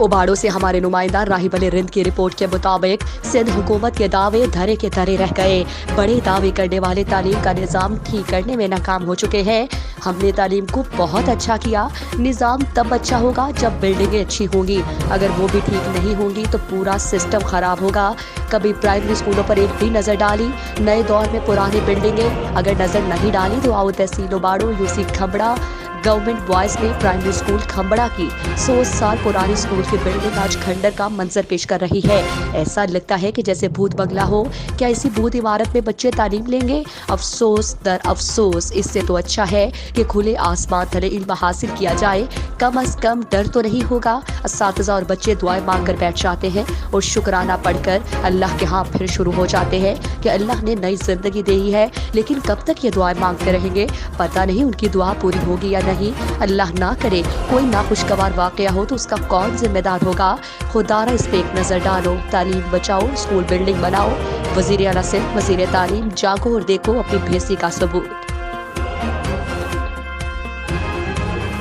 उबाड़ों से हमारे नुमाइंदा राहिब अली रिंद की रिपोर्ट के मुताबिक सिंध हुकूमत के दावे धरे के धरे रह गए। बड़े दावे करने वाले तालीम का निज़ाम ठीक करने में नाकाम हो चुके हैं। हमने तालीम को बहुत अच्छा किया। निज़ाम तब अच्छा होगा जब बिल्डिंगें अच्छी होंगी, अगर वो भी ठीक नहीं होंगी तो पूरा सिस्टम ख़राब होगा। कभी प्राइमरी स्कूलों पर एक भी नज़र डाली? नए दौर में पुरानी बिल्डिंगें अगर नज़र नहीं डाली तो आओ तहसील उबाड़ों यूसी खंबड़ा गवर्नमेंट बॉयज़ में प्राइमरी स्कूल खंबड़ा की 100 साल पुरानी स्कूल की बिल्डिंग आज खंडर का मंजर पेश कर रही है। ऐसा लगता है कि जैसे भूत बंगला हो। क्या इसी भूत इमारत में बच्चे तालीम लेंगे? अफसोस दर अफसोस, इससे तो अच्छा है कि खुले आसमान तले इल्म हासिल किया जाए। कम अज कम डर तो नहीं होगा। असातिज़ा और बच्चे दुआएं मांग कर बैठ जाते हैं और शुक्राना पढ़कर अल्लाह के यहाँ फिर शुरू हो जाते हैं कि अल्लाह ने नई जिंदगी दी है। लेकिन कब तक ये दुआएं मांगते रहेंगे? पता नहीं उनकी दुआ पूरी होगी या नहीं। अल्लाह ना करे कोई नाखुशगवार वाकया हो तो उसका कौन जिम्मेदार होगा? खुदारा इस पे एक नजर डालो। तालीम बचाओ, स्कूल बिल्डिंग बनाओ। वजीर आला सिंध, वजीर तालीम, जागो और देखो अपनी भेसी का सबूत।